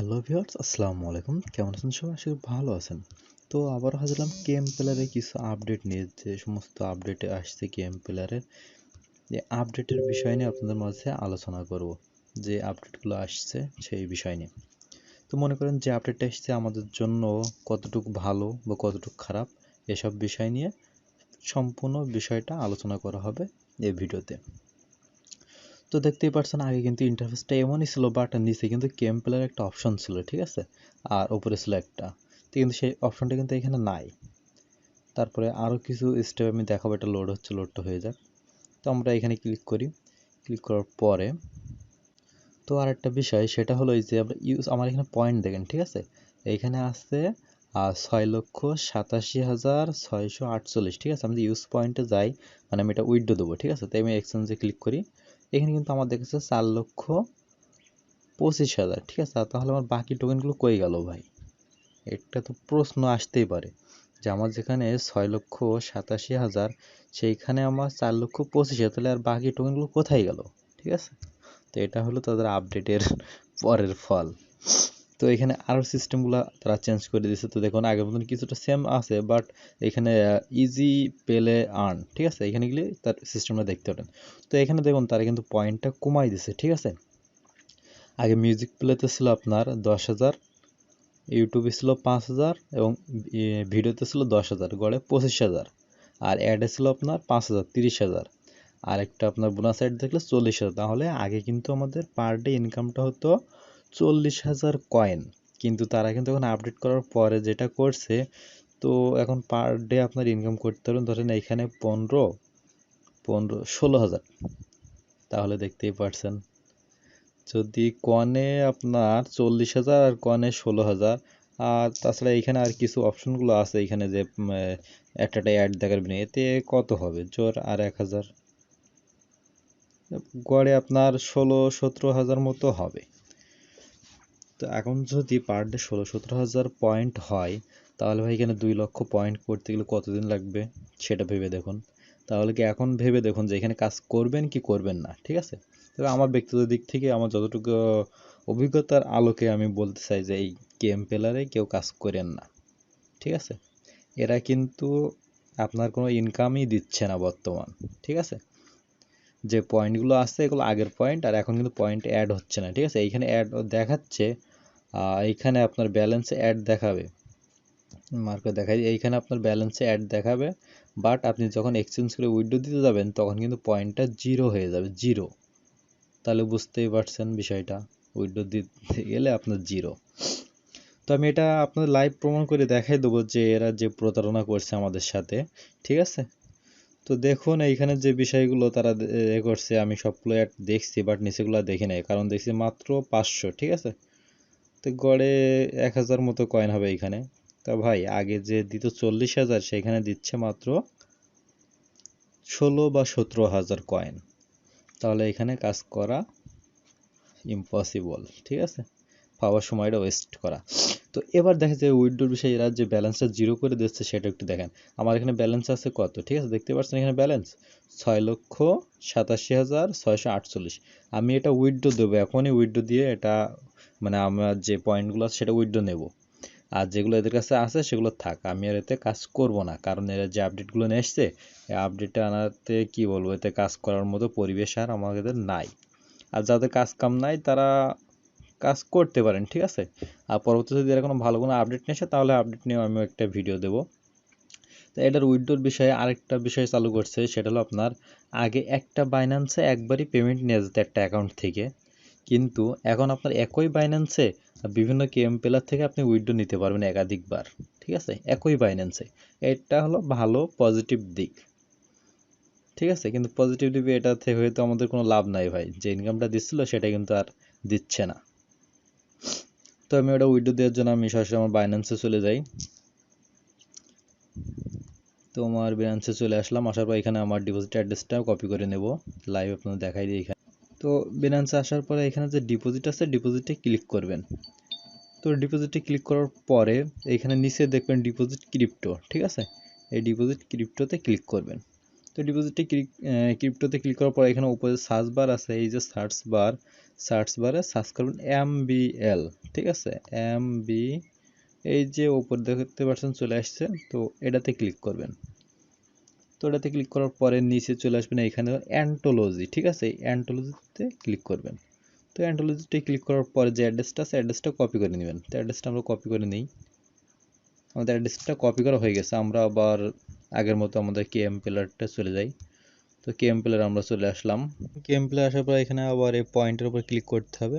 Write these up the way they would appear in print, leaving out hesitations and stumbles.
Hello viewers, আসসালামু আলাইকুম। কেমন আছেন সবাই? আশা করি ভালো আছেন। তো আবার হাজিরলাম Kmplayer কিছু আপডেট নিয়ে। যে সমস্ত আপডেটে আসছে Kmplayer এই আপডেটের বিষয় নিয়ে আপনাদের মাঝে আলোচনা করব। যে আপডেটগুলো আসছে সেই বিষয় নিয়ে। তো মনে করেন যে আপডেটটা এসছে আমাদের জন্য কতটুকু ভালো বা কতটুকু খারাপ এসব বিষয় নিয়ে সম্পূর্ণ বিষয়টা আলোচনা করা হবে এই ভিডিওতে। তো দেখতেই পাচ্ছেন আগে কিন্তু ইন্টারফেসটা এমনই ছিল, বাট নিচে কিন্তু Kmplayer একটা অপশন ছিল, ঠিক আছে, আর উপরে ছিল একটা, তো কিন্তু সেই অপশনটা কিন্তু এখানে নাই। তারপরে আরও কিছু স্টেপ আমি দেখাবো, এটা লোড হচ্ছে, লোডটা হয়ে যাক। তো আমরা এখানে ক্লিক করি, ক্লিক করার পরে তো আর একটা বিষয় সেটা হলো এই যে আমরা আমার এখানে পয়েন্ট দেখেন, ঠিক আছে, এইখানে আছে 6,87,648, ঠিক আছে। আমি ইউজ পয়েন্টে যাই, মানে আমি এটা উইথড্র দেবো, ঠিক আছে। তাই আমি এক্সচেঞ্জে ক্লিক করি, এখানে কিন্তু আমার দেখেছে 4,25,000, ঠিক আছে। তাহলে আমার বাকি টোকেনগুলো কই গেল ভাই? একটা তো প্রশ্ন আসতেই পারে যে আমার যেখানে 6,87,000 সেইখানে আমার 4,25,000, তাহলে আর বাকি টোকেনগুলো কোথায় গেল, ঠিক আছে। তো এটা হলো তাদের আপডেটের পরের ফল। তো এখানে আরও সিস্টেমগুলো তারা চেঞ্জ করে দিয়েছে। তো দেখুন আগের মতন কিছুটা সেম আছে, বাট এখানে ইজি পেলে আর্ন, ঠিক আছে, এখানে গেলে তার সিস্টেমটা দেখতে পারেন। তো এখানে দেখুন তারা কিন্তু পয়েন্টটা কমাই দিছে, ঠিক আছে। আগে মিউজিক প্লেতে ছিল আপনার 10,000, ইউটিউবে ছিল 5,000 এবং ভিডিওতে ছিল 10,000, গড়ে 25,000। আর অ্যাডে ছিল আপনার 5,000, 30,000। আর একটা আপনার বোনাস অ্যাড দেখলে 40,000। তাহলে আগে কিন্তু আমাদের পার ডে ইনকামটা হতো 40,000 কয়েন, কিন্তু তারা কিন্তু এখন আপডেট করার পরে যেটা করছে, তো এখন পার ডে আপনার ইনকাম করতে পারবেন ধরেন এইখানে 16,000। তাহলে দেখতেই পারছেন, যদি কনে আপনার 40,000 আর কনে 16,000, আর তাছাড়া এখানে আর কিছু অপশনগুলো আছে এখানে যে একটা অ্যাড দেখার বিনিময়ে, এতে কত হবে জোর আর 1,000, গড়ে আপনার 16-17,000 মতো হবে। তো এখন যদি পার ডে 16-17,000 পয়েন্ট হয়, তাহলে ভাই এখানে 2 লক্ষ পয়েন্ট করতে গেলে কতদিন লাগবে সেটা ভেবে দেখুন। তাহলে কি এখন ভেবে দেখুন যে এখানে কাজ করবেন কি করবেন না, ঠিক আছে। তবে আমার ব্যক্তিগত দিক থেকে আমার যতটুকু অভিজ্ঞতার আলোকে আমি বলতে চাই যে এই Kmplayer কেউ কাজ করেন না, ঠিক আছে। এরা কিন্তু আপনার কোনো ইনকামই দিচ্ছে না বর্তমান, ঠিক আছে। যে পয়েন্টগুলো আছে এগুলো আগের পয়েন্ট, আর এখন কিন্তু পয়েন্ট অ্যাড হচ্ছে না, ঠিক আছে। এইখানে অ্যাড দেখাচ্ছে, এইখানে আপনার ব্যালেন্সে অ্যাড দেখাবে, মার্কে দেখাই, এইখানে আপনার ব্যালেন্সে অ্যাড দেখাবে, বাট আপনি যখন এক্সচেঞ্জ করে উইথড্র দিতে যাবেন তখন কিন্তু পয়েন্টটা জিরো হয়ে যাবে, জিরো। তাহলে বুঝতেই পারছেন বিষয়টা, উইথড্র দিতে গেলে আপনার জিরো। তো আমি এটা আপনাদের লাইভ প্রমাণ করে দেখাই দেবো যে এরা যে প্রতারণা করছে আমাদের সাথে, ঠিক আছে। তো দেখুন এইখানে যে বিষয়গুলো তারা করছে, আমি সবগুলো অ্যাড দেখছি, বাট নিচেগুলো দেখি নাই, কারণ দেখছি মাত্র 500, ঠিক আছে। তো গড়ে 1,000 মতো কয়েন হবে এইখানে। তা ভাই আগে যে দিত 40,000 সেখানে দিচ্ছে মাত্র 16 বা 17,000 কয়েন। তাহলে এখানে কাজ করা ইম্পসিবল, ঠিক আছে, পাওয়ার সময়টা ওয়েস্ট করা। তো এবার দেখা যায় উইথড্রোর বিষয়ে এরা যে ব্যালেন্সটা জিরো করে দিচ্ছে সেটা একটু দেখেন। আমার এখানে ব্যালেন্স আছে কত, ঠিক আছে, দেখতে পাচ্ছেন এখানে ব্যালেন্স 6,87,648। আমি এটা উইথড্রো দেবো, এখনই উইথড্রো দিয়ে এটা মানে আমার যে পয়েন্টগুলো আছে সেটা উইথড্রো নেব। আর যেগুলো এদের কাছে আছে সেগুলো থাক, আমি আর এতে কাজ করব না, কারণ এরা যে আপডেটগুলো নিয়ে এসছে এই আপডেটটা আনাতে কি বলবো, এতে কাজ করার মতো পরিবেশ আর আমাদের নাই। আর যাদের কাজ কাম নাই তারা কাজ করতে পারেন, ঠিক আছে। আর পরবর্তীতে যদি এরকম ভালো কোনো আপডেট নিয়ে আসে তাহলে আপডেট নিয়েও আমি একটা ভিডিও দেবো। তো এটার উইথড্রোর বিষয়ে আরেকটা বিষয় চালু করছে, সেটা হলো আপনার আগে একটা বাইন্যান্সে একবারই পেমেন্ট নিয়ে যেত একটা অ্যাকাউন্ট থেকে, কিন্তু এখন আপনার একই বাইন্যান্সে বিভিন্ন Kmplayer থেকে আপনি উইথড্রো নিতে পারবেন একাধিকবার, ঠিক আছে, একই বাইন্যান্সে। এটা হলো ভালো পজিটিভ দিক, ঠিক আছে। কিন্তু পজিটিভ দিকে এটা থেকে হয়তো আমাদের কোনো লাভ নাই ভাই, যে ইনকামটা দিচ্ছিল সেটা কিন্তু আর দিচ্ছে না। তো আমি ওটা উইথড্র দেওয়ার জন্য আমি সরাসরি আমার বাইন্যান্সে চলে যাই। তো আমার বাইন্যান্সে চলে আসলাম, আসার পর এখানে আমার ডিপোজিট অ্যাড্রেসটা কপি করে নেব, লাইভ আপনাদের দেখাই দিই এখানে। তো বাইন্যান্সে আসার পরে এখানে যে ডিপোজিট আছে ডিপোজিটে ক্লিক করবেন। তো ডিপোজিটে ক্লিক করার পরে এখানে নিচে দেখবেন ডিপোজিট ক্রিপ্টো, ঠিক আছে, এই ডিপোজিট ক্রিপ্টোতে ক্লিক করবেন। তো তো ডিপোজিটে ক্রিপ্টোতে ক্লিক করার পর এখানে উপরে সার্চ বার আছে, এই যে সার্চ বারে সার্চ করবেন MBL, ঠিক আছে, MB, এই যে উপর দেখতে পাচ্ছেন চলে আসছে, তো এটাতে ক্লিক করবেন। তো এটাতে ক্লিক করার পরে নিচে চলে আসবেন এখানে অ্যান্টোলজি, ঠিক আছে, অ্যান্টোলজিতে ক্লিক করবেন। তো অ্যান্টোলজিতে ক্লিক করার পরে যে অ্যাড্রেসটা আছে অ্যাড্রেসটা কপি করে নেবেন। তো অ্যাড্রেসটা আমরা কপি করে নিই। আমাদের অ্যাড্রেসটা কপি করা হয়ে গেছে, আমরা আবার আগের মতো আমাদের Kmplyer চলে যাই। তো Kmplyer আমরা চলে আসলাম। Kmplyer আসার পর এখানে আবার এই পয়েন্টের উপর ক্লিক করতে হবে।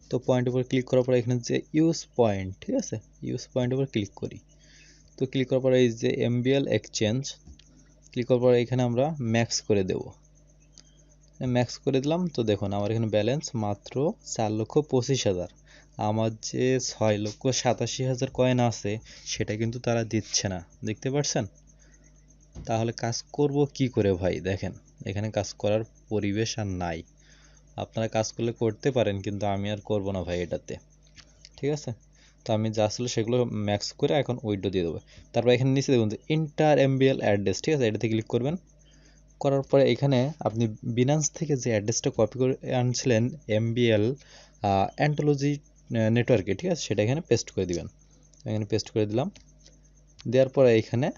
তো পয়েন্টের উপর ক্লিক করার পর এখানে যে ইউজ পয়েন্ট, ঠিক আছে, ইউজ পয়েন্টের উপর ক্লিক করি। তো ক্লিক করার পর এই যে MBL এক্সচেঞ্জ, ক্লিক করার পর এখানে আমরা ম্যাক্স করে দেব। ম্যাক্স করে দিলাম। তো দেখুন আমার এখানে ব্যালেন্স মাত্র 4,25,000। আমার যে 6,87,000 কয়েন আছে সেটা কিন্তু তারা দিচ্ছে না, দেখতে পাচ্ছেন। তাহলে কাজ করব কি করে ভাই? দেখেন এখানে কাজ করার পরিবেশ আর নাই। আপনারা কাজ করলে করতে পারেন, কিন্তু আমি আর করব না ভাই এটাতে, ঠিক আছে। তো আমি যা আসলে সেগুলো ম্যাক্স করে এখন উইথড্র দিয়ে দেবো। তারপর এখানে নিচে দেখুন যে ইন্টার MBL অ্যাড্রেস, ঠিক আছে, এটাতে ক্লিক করবেন। করার পরে এখানে আপনি বিনান্স থেকে যে অ্যাড্রেসটা কপি করে আনছিলেন MBL অ্যান্টোলজি নেটওয়ার্কে, ঠিক আছে, সেটা এখানে পেস্ট করে দিবেন। এখানে পেস্ট করে দিলাম। দেওয়ার পরে এখানে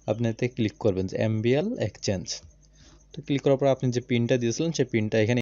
আপনি এতে ক্লিক করবেন যে MBL এক্সচেঞ্জ। তো ক্লিক করার পর আপনি যে পিনটা দিয়েছিলেন সেই পিনটা এখানে